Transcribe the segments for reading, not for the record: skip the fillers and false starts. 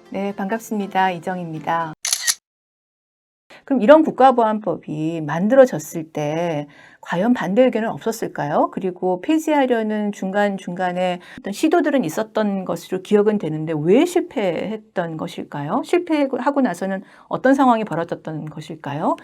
네, 반갑습니다. 이정입니다. 그럼 이런 국가보안법이 만들어졌을 때 과연 반대 의견은 없었을까요? 그리고 폐지하려는 중간중간에 어떤 시도들은 있었던 것으로 기억은 되는데 왜 실패했던 것일까요? 실패하고 나서는 어떤 상황이 벌어졌던 것일까요?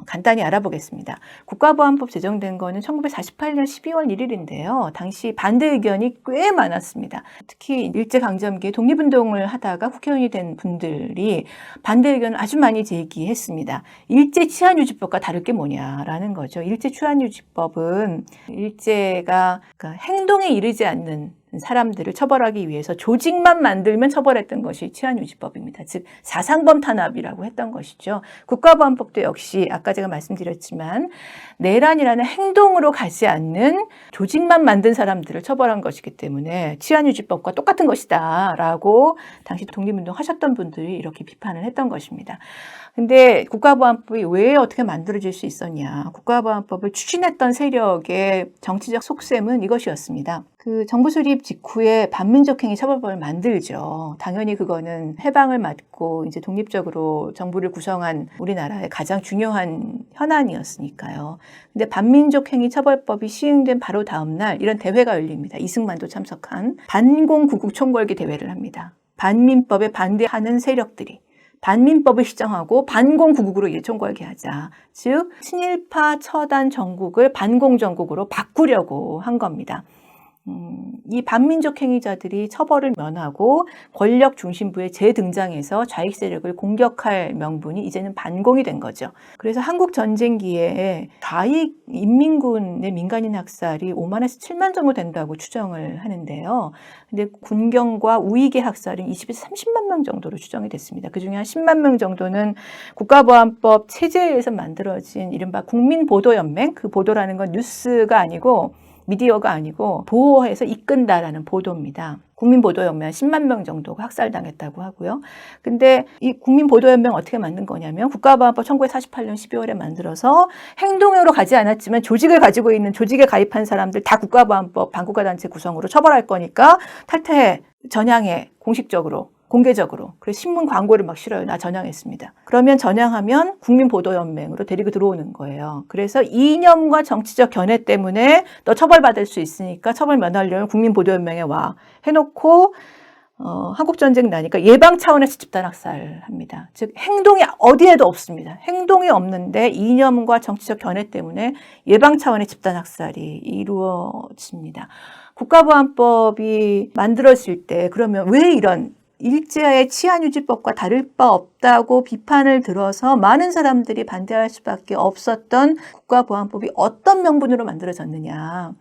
간단히 알아보겠습니다. 국가보안법 제정된 거는 1948년 12월 1일인데요. 당시 반대 의견이 꽤 많았습니다. 특히 일제강점기에 독립운동을 하다가 국회의원이 된 분들이 반대 의견을 아주 많이 제기했습니다. 일제치안유지법과 다를 게 뭐냐라는 거죠. 일제치안유지법은 일제가 행동에 이르지 않는 사람들을 처벌하기 위해서 조직만 만들면 처벌했던 것이 치안유지법입니다. 즉 사상범 탄압이라고 했던 것이죠. 국가보안법도 역시 아까 제가 말씀드렸지만 내란이라는 행동으로 가지 않는 조직만 만든 사람들을 처벌한 것이기 때문에 치안유지법과 똑같은 것이다 라고 당시 독립운동 하셨던 분들이 이렇게 비판을 했던 것입니다. 근데 국가보안법이 왜 어떻게 만들어질 수 있었냐. 국가보안법을 추진했던 세력의 정치적 속셈은 이것이었습니다. 그 정부 수립 직후에 반민족행위 처벌법을 만들죠. 당연히 그거는 해방을 맞고 이제 독립적으로 정부를 구성한 우리나라의 가장 중요한 현안이었으니까요. 근데 반민족행위 처벌법이 시행된 바로 다음 날 이런 대회가 열립니다. 이승만도 참석한 반공구국 총궐기 대회를 합니다. 반민법에 반대하는 세력들이 반민법을 시정하고 반공구국으로 총궐기 하자. 즉 친일파 처단 전국을 반공전국으로 바꾸려고 한 겁니다. 이 반민족 행위자들이 처벌을 면하고 권력 중심부에 재등장해서 좌익 세력을 공격할 명분이 이제는 반공이 된 거죠. 그래서 한국 전쟁기에 좌익 인민군의 민간인 학살이 5만에서 7만 정도 된다고 추정을 하는데요. 근데 군경과 우익의 학살은 20에서 30만 명 정도로 추정이 됐습니다. 그중에 한 10만 명 정도는 국가보안법 체제에서 만들어진 이른바 국민보도연맹, 그 보도라는 건 뉴스가 아니고 미디어가 아니고 보호해서 이끈다라는 보도입니다. 국민보도연맹 10만 명 정도가 학살당했다고 하고요. 근데 이 국민보도연맹 어떻게 만든 거냐면 국가보안법 1948년 12월에 만들어서 행동으로 가지 않았지만 조직을 가지고 있는 조직에 가입한 사람들 다 국가보안법 반국가단체 구성으로 처벌할 거니까 탈퇴해, 전향해, 공식적으로. 공개적으로. 그래서 신문 광고를 막 실어요. 나 전향했습니다. 그러면 전향하면 국민보도연맹으로 데리고 들어오는 거예요. 그래서 이념과 정치적 견해 때문에 너 처벌받을 수 있으니까 처벌 면하려면 국민보도연맹에 와. 해놓고 한국전쟁 나니까 예방 차원에서 집단학살을 합니다. 즉 행동이 어디에도 없습니다. 행동이 없는데 이념과 정치적 견해 때문에 예방 차원의 집단학살이 이루어집니다. 국가보안법이 만들어질 때 그러면 왜 이런 일제의 치안유지법과 다를 바 없다고 비판을 들어서 많은 사람들이 반대할 수밖에 없었던 국가보안법이 어떤 명분으로 만들어졌느냐.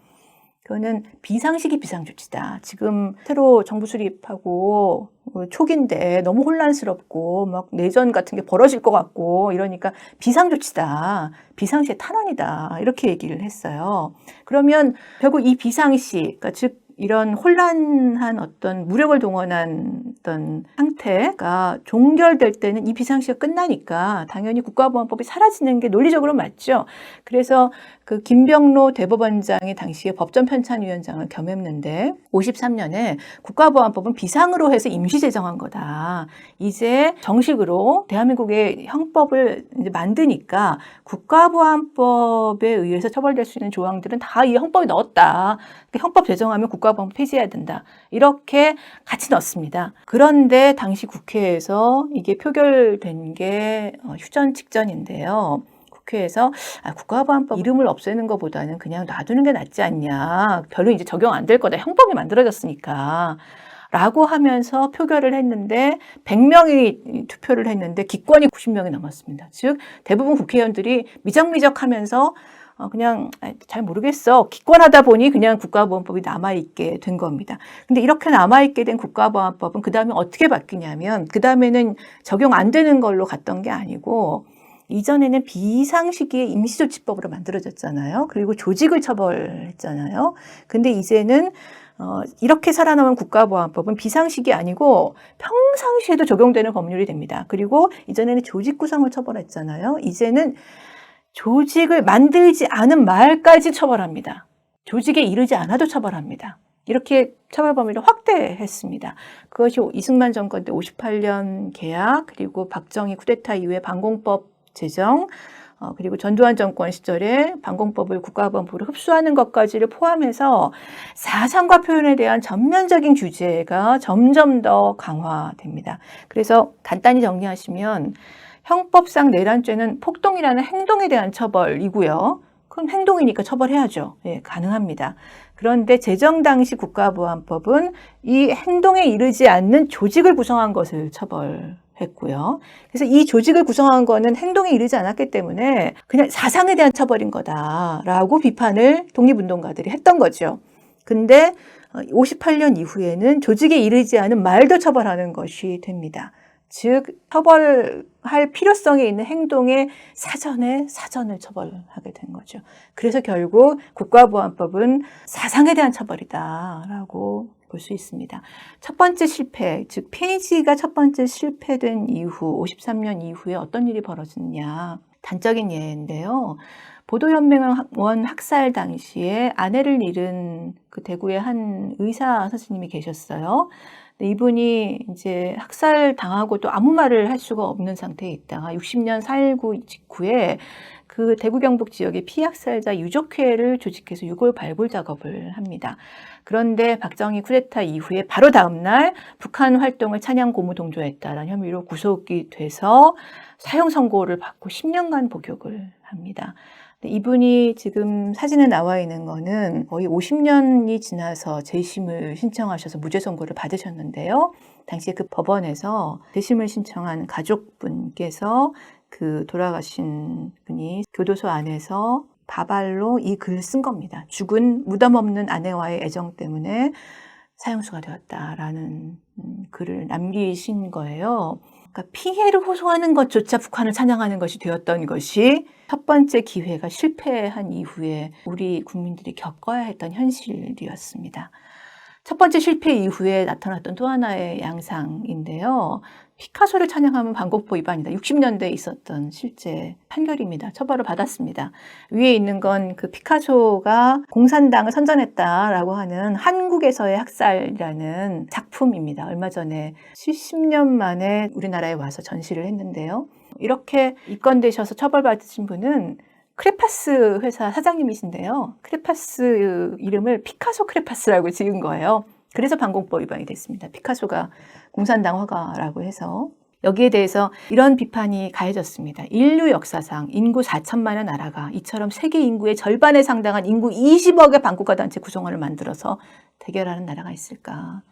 그거는 비상시기 비상조치다. 지금 새로 정부 수립하고 초기인데 너무 혼란스럽고 막 내전 같은 게 벌어질 것 같고 이러니까 비상조치다. 비상시의 탄원이다. 이렇게 얘기를 했어요. 그러면 결국 이 비상시, 그러니까 즉 이런 혼란한 어떤 무력을 동원한 어떤 상태가 종결될 때는 이 비상시가 끝나니까 당연히 국가보안법이 사라지는 게 논리적으로 맞죠. 그래서 그 김병로 대법원장이 당시에 법전편찬위원장을 겸했는데 53년에 국가보안법은 비상으로 해서 임시 제정한 거다. 이제 정식으로 대한민국의 형법을 이제 만드니까 국가보안법에 의해서 처벌될 수 있는 조항들은 다 이 형법에 넣었다. 형법 제정하면 국가보안법 폐지해야 된다. 이렇게 같이 넣습니다. 그런데 당시 국회에서 이게 표결된 게 휴전 직전인데요. 국회에서 국가보안법 이름을 없애는 것보다는 그냥 놔두는 게 낫지 않냐. 별로 이제 적용 안 될 거다. 형법이 만들어졌으니까. 라고 하면서 표결을 했는데 100명이 투표를 했는데 기권이 90명이 넘었습니다. 즉 대부분 국회의원들이 미적미적하면서 그냥 잘 모르겠어. 기권하다 보니 그냥 국가보안법이 남아있게 된 겁니다. 근데 이렇게 남아있게 된 국가보안법은 그 다음에 어떻게 바뀌냐면 그 다음에는 적용 안 되는 걸로 갔던 게 아니고 이전에는 비상시기의 임시조치법으로 만들어졌잖아요. 그리고 조직을 처벌했잖아요. 근데 이제는 이렇게 살아남은 국가보안법은 비상시기 아니고 평상시에도 적용되는 법률이 됩니다. 그리고 이전에는 조직 구성을 처벌했잖아요. 이제는 조직을 만들지 않은 말까지 처벌합니다. 조직에 이르지 않아도 처벌합니다. 이렇게 처벌 범위를 확대했습니다. 그것이 이승만 정권 때 58년 개학, 그리고 박정희 쿠데타 이후에 반공법 제정, 그리고 전두환 정권 시절에 반공법을 국가보안법으로 흡수하는 것까지를 포함해서 사상과 표현에 대한 전면적인 규제가 점점 더 강화됩니다. 그래서 간단히 정리하시면 형법상 내란죄는 폭동이라는 행동에 대한 처벌이고요. 그럼 행동이니까 처벌해야죠. 예, 가능합니다. 그런데 제정 당시 국가보안법은 이 행동에 이르지 않는 조직을 구성한 것을 처벌했고요. 그래서 이 조직을 구성한 거는 행동에 이르지 않았기 때문에 그냥 사상에 대한 처벌인 거다라고 비판을 독립운동가들이 했던 거죠. 근데 58년 이후에는 조직에 이르지 않은 말도 처벌하는 것이 됩니다. 즉 처벌할 필요성이 있는 행동의 사전을 처벌하게 된 거죠. 그래서 결국 국가보안법은 사상에 대한 처벌이다라고 볼 수 있습니다. 첫 번째 실패, 즉 폐지가 첫 번째 실패된 이후 53년 이후에 어떤 일이 벌어졌냐. 단적인 예인데요. 보도연맹원 학살 당시에 아내를 잃은 그 대구의 한 의사 선생님이 계셨어요. 이분이 이제 학살 당하고도 아무 말을 할 수가 없는 상태에 있다가 60년 4.19 직후에 그 대구 경북 지역의 피학살자 유족회를 조직해서 유골 발굴 작업을 합니다. 그런데 박정희 쿠데타 이후에 바로 다음 날 북한 활동을 찬양 고무 동조했다라는 혐의로 구속이 돼서 사형 선고를 받고 10년간 복역을 합니다. 이분이 지금 사진에 나와 있는 거는 거의 50년이 지나서 재심을 신청하셔서 무죄 선고를 받으셨는데요. 당시에 그 법원에서 재심을 신청한 가족분께서 그 돌아가신 분이 교도소 안에서 바발로 이 글을 쓴 겁니다. 죽은 무덤 없는 아내와의 애정 때문에 사형수가 되었다라는 글을 남기신 거예요. 그러니까 피해를 호소하는 것조차 북한을 찬양하는 것이 되었던 것이 첫 번째 기회가 실패한 이후에 우리 국민들이 겪어야 했던 현실이었습니다. 첫 번째 실패 이후에 나타났던 또 하나의 양상인데요. 피카소를 찬양하면 반공법 위반이다. 60년대에 있었던 실제 판결입니다. 처벌을 받았습니다. 위에 있는 건 그 피카소가 공산당을 선전했다라고 하는 한국에서의 학살이라는 작품입니다. 얼마 전에 70년 만에 우리나라에 와서 전시를 했는데요. 이렇게 입건되셔서 처벌받으신 분은 크레파스 회사 사장님이신데요. 크레파스 이름을 피카소 크레파스라고 지은 거예요. 그래서 반공법 위반이 됐습니다. 피카소가 공산당 화가라고 해서. 여기에 대해서 이런 비판이 가해졌습니다. 인류 역사상 인구 4천만의 나라가 이처럼 세계 인구의 절반에 상당한 인구 20억의 반국가 단체 구성원을 만들어서 대결하는 나라가 있을까?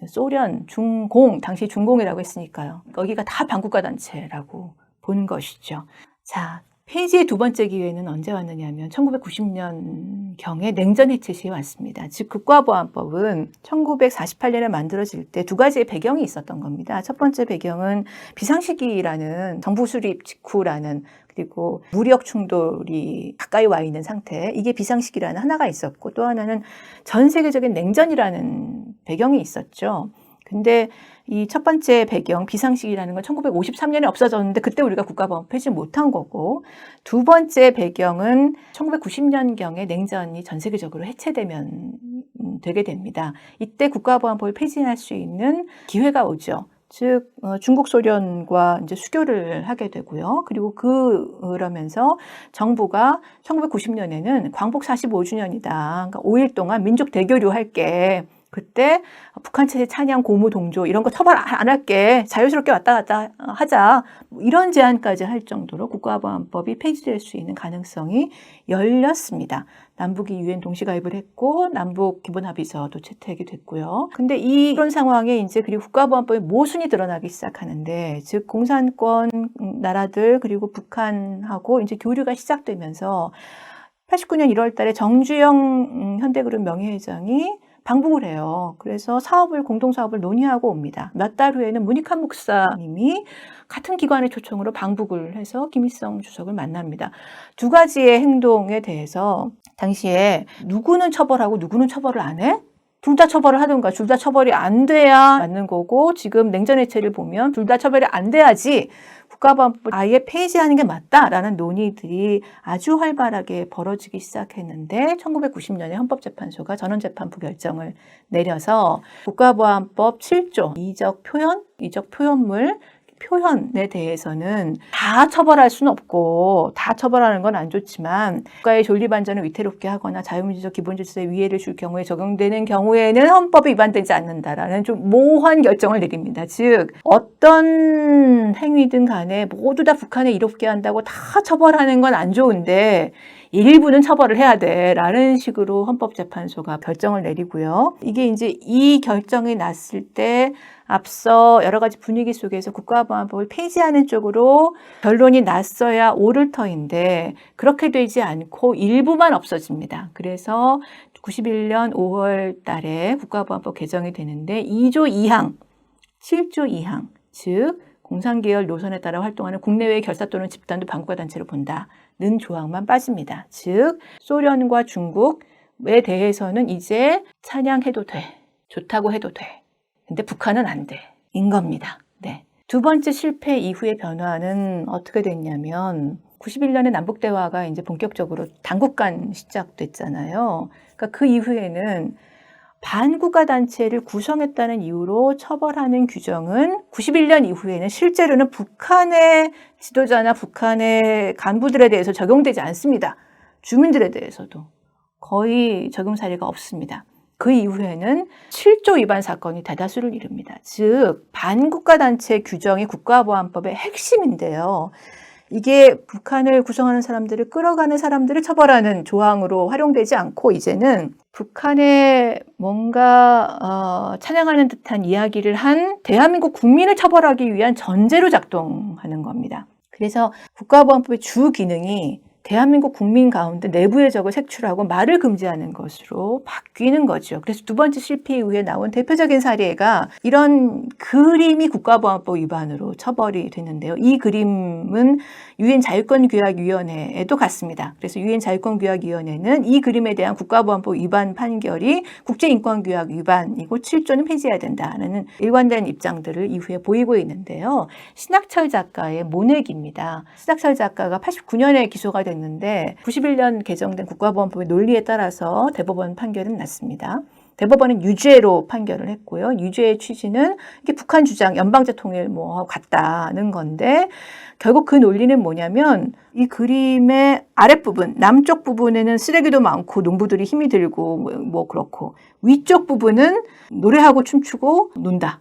소련, 중공, 당시 중공이라고 했으니까요. 여기가 다 반국가 단체라고 본 것이죠. 자, 폐지의 두 번째 기회는 언제 왔느냐면 1990년경에 냉전 해체 시에 왔습니다. 즉 국가보안법은 1948년에 만들어질 때 두 가지의 배경이 있었던 겁니다. 첫 번째 배경은 비상시기라는 정부 수립 직후라는, 그리고 무력 충돌이 가까이 와 있는 상태, 이게 비상시기라는 하나가 있었고, 또 하나는 전 세계적인 냉전이라는 배경이 있었죠. 근데 이 첫 번째 배경, 비상시기라는 건 1953년에 없어졌는데 그때 우리가 국가보안법 폐지 못한 거고, 두 번째 배경은 1990년경에 냉전이 전 세계적으로 해체되면 되게 됩니다. 이때 국가보안법을 폐지할 수 있는 기회가 오죠. 즉 중국 소련과 이제 수교를 하게 되고요. 그리고 그러면서 정부가 1990년에는 광복 45주년이다. 그러니까 5일 동안 민족 대교류 할게. 그때 북한 체제 찬양 고무 동조 이런 거 처벌 안 할게. 자유스럽게 왔다 갔다 하자. 이런 제안까지 할 정도로 국가보안법이 폐지될 수 있는 가능성이 열렸습니다. 남북이 유엔 동시가입을 했고 남북 기본합의서도 채택이 됐고요. 근데 이런 상황에 이제 그리고 국가보안법의 모순이 드러나기 시작하는데, 즉 공산권 나라들 그리고 북한하고 이제 교류가 시작되면서 89년 1월 달에 정주영 현대그룹 명예회장이 방북을 해요. 그래서 공동사업을 논의하고 옵니다. 몇 달 후에는 문익환 목사님이 같은 기관의 초청으로 방북을 해서 김일성 주석을 만납니다. 두 가지의 행동에 대해서 당시에 누구는 처벌하고 누구는 처벌을 안 해? 둘 다 처벌을 하든가, 둘 다 처벌이 안 돼야 맞는 거고, 지금 냉전 해체를 보면 둘 다 처벌이 안 돼야지 국가보안법을 아예 폐지하는 게 맞다라는 논의들이 아주 활발하게 벌어지기 시작했는데 1990년에 헌법재판소가 전원재판부 결정을 내려서 국가보안법 7조 이적 표현물 표현에 대해서는 다 처벌할 수는 없고 다 처벌하는 건 안 좋지만 국가의 존립안전을 위태롭게 하거나 자유민주적 기본질서에 위해를 줄 경우에 적용되는 경우에는 헌법이 위반되지 않는다라는 좀 모호한 결정을 내립니다. 즉 어떤 행위든 간에 모두 다 북한에 이롭게 한다고 다 처벌하는 건 안 좋은데 일부는 처벌을 해야 돼라는 식으로 헌법재판소가 결정을 내리고요. 이게 이제 이 결정이 났을 때 앞서 여러 가지 분위기 속에서 국가보안법을 폐지하는 쪽으로 결론이 났어야 옳을 터인데 그렇게 되지 않고 일부만 없어집니다. 그래서 91년 5월 달에 국가보안법 개정이 되는데 2조 2항, 7조 2항, 즉 공산계열 노선에 따라 활동하는 국내외의 결사 또는 집단도 반국가 단체로 본다는 조항만 빠집니다. 즉 소련과 중국에 대해서는 이제 찬양해도 돼, 좋다고 해도 돼. 근데 북한은 안 돼. 인 겁니다. 네. 두 번째 실패 이후의 변화는 어떻게 됐냐면 91년에 남북대화가 이제 본격적으로 당국 간 시작됐잖아요. 그러니까 그 이후에는 반국가 단체를 구성했다는 이유로 처벌하는 규정은 91년 이후에는 실제로는 북한의 지도자나 북한의 간부들에 대해서 적용되지 않습니다. 주민들에 대해서도 거의 적용 사례가 없습니다. 그 이후에는 7조 위반 사건이 대다수를 이룹니다. 즉 반국가 단체 규정이 국가보안법의 핵심인데요. 이게 북한을 구성하는 사람들을 끌어가는 사람들을 처벌하는 조항으로 활용되지 않고 이제는 북한에 뭔가 찬양하는 듯한 이야기를 한 대한민국 국민을 처벌하기 위한 전제로 작동하는 겁니다. 그래서 국가보안법의 주 기능이 대한민국 국민 가운데 내부의 적을 색출하고 말을 금지하는 것으로 바뀌는 거죠. 그래서 두 번째 실패 이후에 나온 대표적인 사례가 이런 그림이 국가보안법 위반으로 처벌이 됐는데요. 이 그림은 유엔 자유권규약위원회에도 갔습니다. 그래서 유엔 자유권규약위원회는 이 그림에 대한 국가보안법 위반 판결이 국제인권규약 위반이고 7조는 폐지해야 된다는 일관된 입장들을 이후에 보이고 있는데요. 신학철 작가의 모내기입니다. 신학철 작가가 89년에 기소가 됐는데 91년 개정된 국가보안법의 논리에 따라서 대법원 판결은 났습니다. 대법원은 유죄로 판결을 했고요. 유죄의 취지는 이게 북한 주장 연방제 통일 같다는 건데 결국 그 논리는 뭐냐면 이 그림의 아랫부분, 남쪽 부분에는 쓰레기도 많고 농부들이 힘이 들고 그렇고 위쪽 부분은 노래하고 춤추고 논다.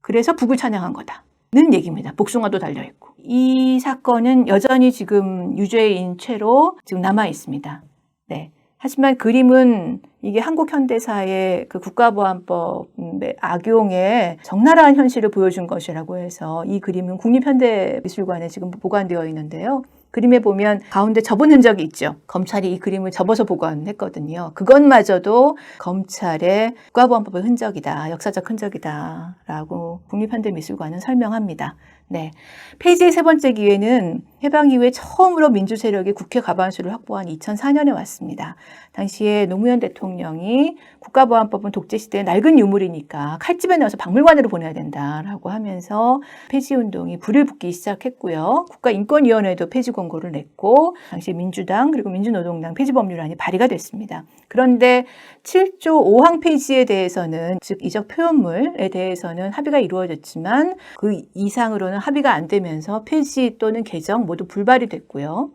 그래서 북을 찬양한 거다는 얘기입니다. 복숭아도 달려있고. 이 사건은 여전히 지금 유죄인 채로 지금 남아 있습니다. 네. 하지만 그림은 이게 한국 현대사의 그 국가보안법의 악용에 적나라한 현실을 보여준 것이라고 해서 이 그림은 국립현대미술관에 지금 보관되어 있는데요. 그림에 보면 가운데 접은 흔적이 있죠. 검찰이 이 그림을 접어서 보관했거든요. 그것마저도 검찰의 국가보안법의 흔적이다, 역사적 흔적이다 라고 국립현대미술관은 설명합니다. 네, 폐지의 세 번째 기회는 해방 이후에 처음으로 민주 세력이 국회 과반수를 확보한 2004년에 왔습니다. 당시에 노무현 대통령이 국가보안법은 독재시대의 낡은 유물이니까 칼집에 넣어서 박물관으로 보내야 된다라고 하면서 폐지운동이 불을 붙기 시작했고요. 국가인권위원회도 폐지 권고를 냈고 당시 민주당 그리고 민주노동당 폐지법률안이 발의가 됐습니다. 그런데 7조 5항 폐지에 대해서는 즉 이적 표현물에 대해서는 합의가 이루어졌지만 그 이상으로는 합의가 안 되면서 폐지 또는 개정 모두 불발이 됐고요.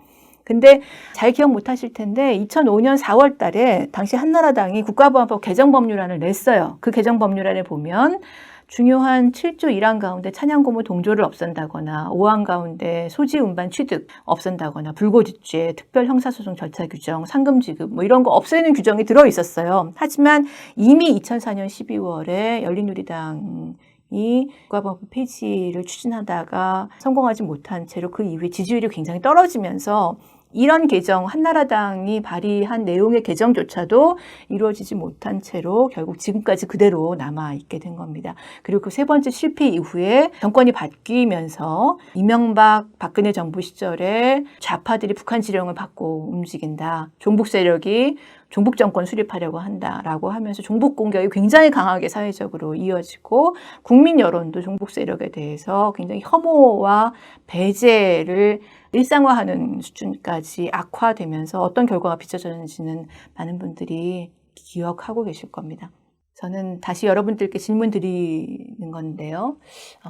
근데 잘 기억 못 하실 텐데 2005년 4월 달에 당시 한나라당이 국가보안법 개정법률안을 냈어요. 그 개정법률안에 보면 중요한 7조 1항 가운데 찬양고무 동조를 없앤다거나 5항 가운데 소지 운반 취득 없앤다거나 불고지죄, 특별 형사소송 절차 규정, 상금 지급 이런 거 없애는 규정이 들어 있었어요. 하지만 이미 2004년 12월에 열린우리당 이 국가보안법 폐지를 추진하다가 성공하지 못한 채로 그 이후에 지지율이 굉장히 떨어지면서 이런 개정, 한나라당이 발의한 내용의 개정조차도 이루어지지 못한 채로 결국 지금까지 그대로 남아있게 된 겁니다. 그리고 그 세 번째 실패 이후에 정권이 바뀌면서 이명박, 박근혜 정부 시절에 좌파들이 북한 지령을 받고 움직인다. 종북 세력이 종북 정권 수립하려고 한다라고 하면서 종북 공격이 굉장히 강하게 사회적으로 이어지고 국민 여론도 종북 세력에 대해서 굉장히 혐오와 배제를 일상화하는 수준까지 악화되면서 어떤 결과가 빚어졌는지는 많은 분들이 기억하고 계실 겁니다. 저는 다시 여러분들께 질문 드리는 건데요.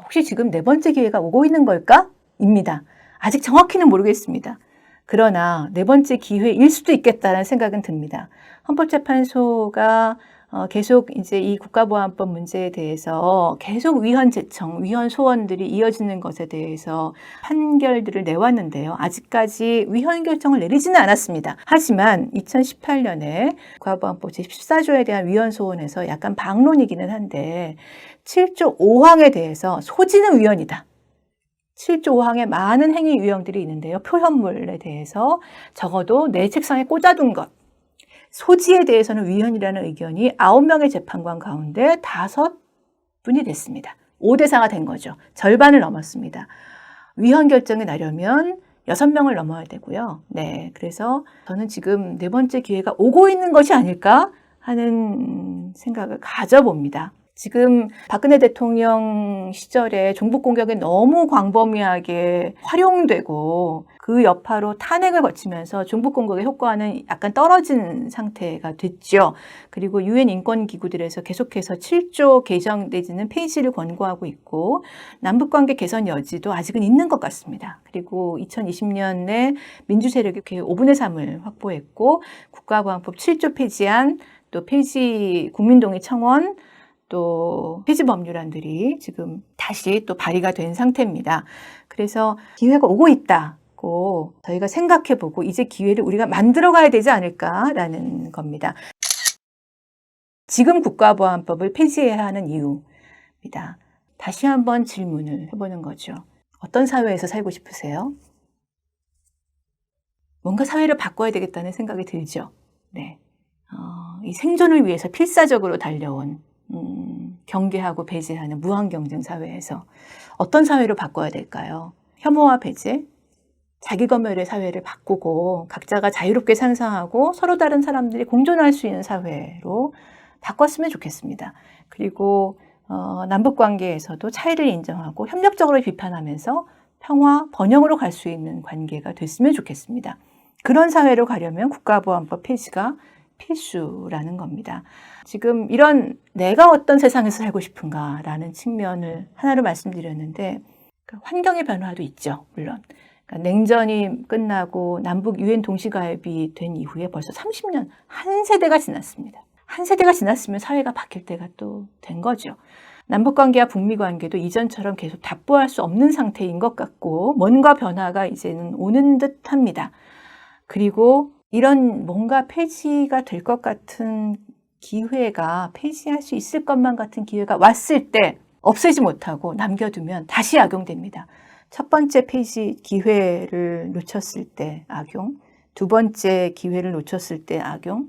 혹시 지금 네 번째 기회가 오고 있는 걸까? 입니다. 아직 정확히는 모르겠습니다. 그러나 네 번째 기회일 수도 있겠다는 생각은 듭니다. 헌법재판소가 계속 이제 이 국가보안법 문제에 대해서 계속 위헌 제청, 위헌 소원들이 이어지는 것에 대해서 판결들을 내왔는데요. 아직까지 위헌 결정을 내리지는 않았습니다. 하지만 2018년에 국가보안법 제14조에 대한 위헌 소원에서 약간 반론이기는 한데 7조 5항에 대해서 소지는 위헌이다. 7조 5항에 많은 행위 유형들이 있는데요. 표현물에 대해서 적어도 내 책상에 꽂아둔 것. 소지에 대해서는 위헌이라는 의견이 9명의 재판관 가운데 5분이 됐습니다. 5대4가 된 거죠. 절반을 넘었습니다. 위헌 결정이 나려면 6명을 넘어야 되고요. 네, 그래서 저는 지금 네 번째 기회가 오고 있는 것이 아닐까 하는 생각을 가져봅니다. 지금 박근혜 대통령 시절에 종북 공격이 너무 광범위하게 활용되고 그 여파로 탄핵을 거치면서 종북 공격의 효과는 약간 떨어진 상태가 됐죠. 그리고 유엔 인권기구들에서 계속해서 7조 개정 내지는 폐지를 권고하고 있고 남북관계 개선 여지도 아직은 있는 것 같습니다. 그리고 2020년에 민주세력이 5분의 3을 확보했고 국가보안법 7조 폐지안, 또 폐지 국민동의 청원, 또 폐지 법률안들이 지금 다시 또 발의가 된 상태입니다. 그래서 기회가 오고 있다고 저희가 생각해보고 이제 기회를 우리가 만들어가야 되지 않을까라는 겁니다. 지금 국가보안법을 폐지해야 하는 이유입니다. 다시 한번 질문을 해보는 거죠. 어떤 사회에서 살고 싶으세요? 뭔가 사회를 바꿔야 되겠다는 생각이 들죠. 네, 이 생존을 위해서 필사적으로 달려온 경계하고 배제하는 무한경쟁 사회에서 어떤 사회로 바꿔야 될까요? 혐오와 배제, 자기검열의 사회를 바꾸고 각자가 자유롭게 상상하고 서로 다른 사람들이 공존할 수 있는 사회로 바꿨으면 좋겠습니다. 그리고 남북관계에서도 차이를 인정하고 협력적으로 비판하면서 평화, 번영으로 갈 수 있는 관계가 됐으면 좋겠습니다. 그런 사회로 가려면 국가보안법 폐지가 필수라는 겁니다. 지금 이런 내가 어떤 세상에서 살고 싶은가라는 측면을 하나로 말씀드렸는데 환경의 변화도 있죠. 물론 그러니까 냉전이 끝나고 남북 유엔 동시가입이 된 이후에 벌써 30년, 한 세대가 지났습니다. 한 세대가 지났으면 사회가 바뀔 때가 또 된 거죠. 남북관계와 북미관계도 이전처럼 계속 답보할 수 없는 상태인 것 같고 뭔가 변화가 이제는 오는 듯합니다. 그리고 이런 뭔가 폐지가 될 것 같은 기회가 폐지할 수 있을 것만 같은 기회가 왔을 때 없애지 못하고 남겨두면 다시 악용됩니다. 첫 번째 폐지 기회를 놓쳤을 때 악용, 두 번째 기회를 놓쳤을 때 악용,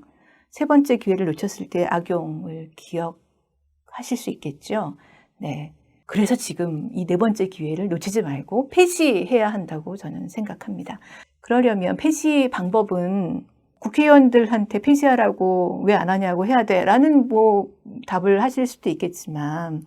세 번째 기회를 놓쳤을 때 악용을 기억하실 수 있겠죠. 네. 그래서 지금 이 네 번째 기회를 놓치지 말고 폐지해야 한다고 저는 생각합니다. 그러려면 폐지 방법은 국회의원들한테 폐지하라고 왜 안 하냐고 해야 돼 라는 답을 하실 수도 있겠지만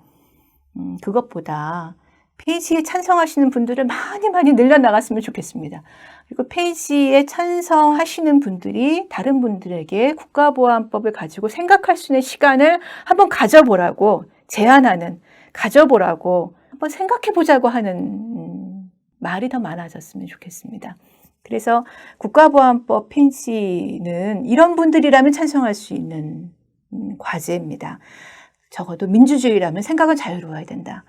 그것보다 폐지에 찬성하시는 분들을 많이 늘려나갔으면 좋겠습니다. 그리고 폐지에 찬성하시는 분들이 다른 분들에게 국가보안법을 가지고 생각할 수 있는 시간을 한번 가져보라고 제안하는, 가져보라고 한번 생각해보자고 하는 말이 더 많아졌으면 좋겠습니다. 그래서 국가보안법 폐지는 이런 분들이라면 찬성할 수 있는 과제입니다. 적어도 민주주의라면 생각은 자유로워야 된다.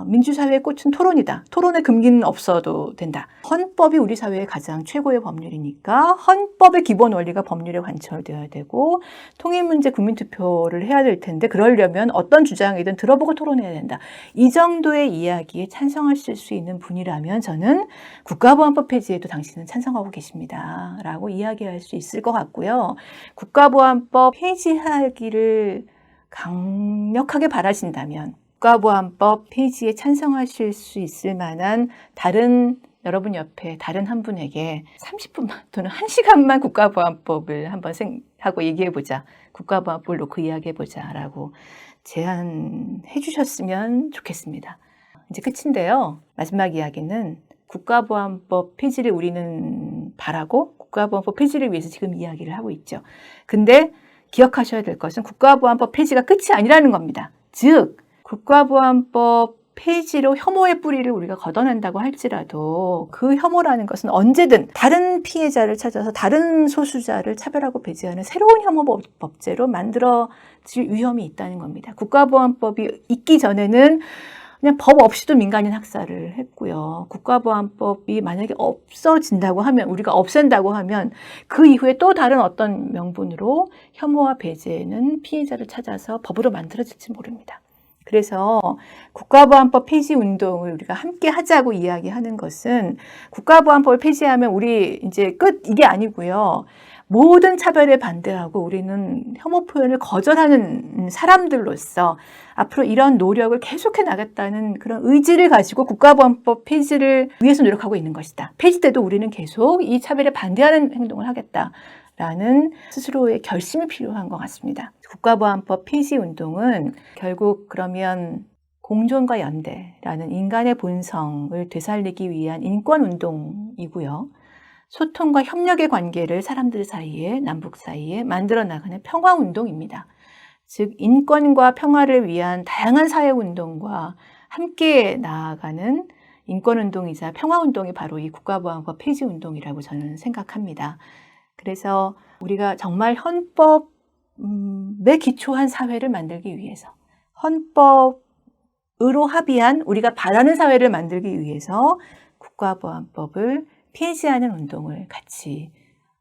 민주사회의 꽃은 토론이다. 토론의 금기는 없어도 된다. 헌법이 우리 사회의 가장 최고의 법률이니까 헌법의 기본 원리가 법률에 관철되어야 되고 통일문제 국민투표를 해야 될 텐데 그러려면 어떤 주장이든 들어보고 토론해야 된다. 이 정도의 이야기에 찬성하실 수 있는 분이라면 저는 국가보안법 폐지에도 당신은 찬성하고 계십니다. 라고 이야기할 수 있을 것 같고요. 국가보안법 폐지하기를 강력하게 바라신다면 국가보안법 폐지에 찬성하실 수 있을 만한 다른 여러분 옆에 다른 한 분에게 30분만 또는 1시간만 국가보안법을 한번 하고 얘기해보자. 국가보안법을 놓고 이야기해보자. 라고 제안해 주셨으면 좋겠습니다. 이제 끝인데요. 마지막 이야기는 국가보안법 폐지를 우리는 바라고 국가보안법 폐지를 위해서 지금 이야기를 하고 있죠. 근데 기억하셔야 될 것은 국가보안법 폐지가 끝이 아니라는 겁니다. 즉, 국가보안법 폐지로 혐오의 뿌리를 우리가 걷어낸다고 할지라도 그 혐오라는 것은 언제든 다른 피해자를 찾아서 다른 소수자를 차별하고 배제하는 새로운 혐오법제로 만들어질 위험이 있다는 겁니다. 국가보안법이 있기 전에는 그냥 법 없이도 민간인 학살을 했고요. 국가보안법이 만약에 없어진다고 하면, 우리가 없앤다고 하면 그 이후에 또 다른 어떤 명분으로 혐오와 배제는 피해자를 찾아서 법으로 만들어질지 모릅니다. 그래서 국가보안법 폐지 운동을 우리가 함께 하자고 이야기하는 것은 국가보안법을 폐지하면 우리 이제 끝 이게 아니고요. 모든 차별에 반대하고 우리는 혐오 표현을 거절하는 사람들로서 앞으로 이런 노력을 계속해 나갔다는 그런 의지를 가지고 국가보안법 폐지를 위해서 노력하고 있는 것이다. 폐지 때도 우리는 계속 이 차별에 반대하는 행동을 하겠다라는 스스로의 결심이 필요한 것 같습니다. 국가보안법 폐지 운동은 결국 그러면 공존과 연대라는 인간의 본성을 되살리기 위한 인권운동이고요. 소통과 협력의 관계를 사람들 사이에, 남북 사이에 만들어 나가는 평화운동입니다. 즉, 인권과 평화를 위한 다양한 사회운동과 함께 나아가는 인권운동이자 평화운동이 바로 이 국가보안법 폐지운동이라고 저는 생각합니다. 그래서 우리가 정말 헌법에 기초한 사회를 만들기 위해서, 헌법으로 합의한 우리가 바라는 사회를 만들기 위해서 국가보안법을 폐지하는 운동을 같이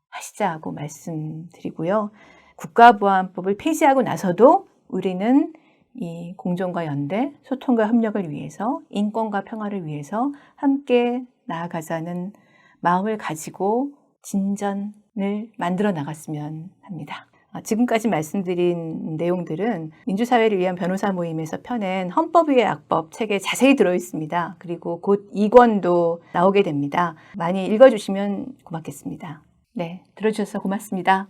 하시자고 말씀드리고요. 국가보안법을 폐지하고 나서도 우리는 이 공존과 연대, 소통과 협력을 위해서, 인권과 평화를 위해서 함께 나아가자는 마음을 가지고 진전을 만들어 나갔으면 합니다. 지금까지 말씀드린 내용들은 민주사회를 위한 변호사 모임에서 펴낸 헌법 위의 악법 책에 자세히 들어있습니다. 그리고 곧 2권도 나오게 됩니다. 많이 읽어주시면 고맙겠습니다. 네, 들어주셔서 고맙습니다.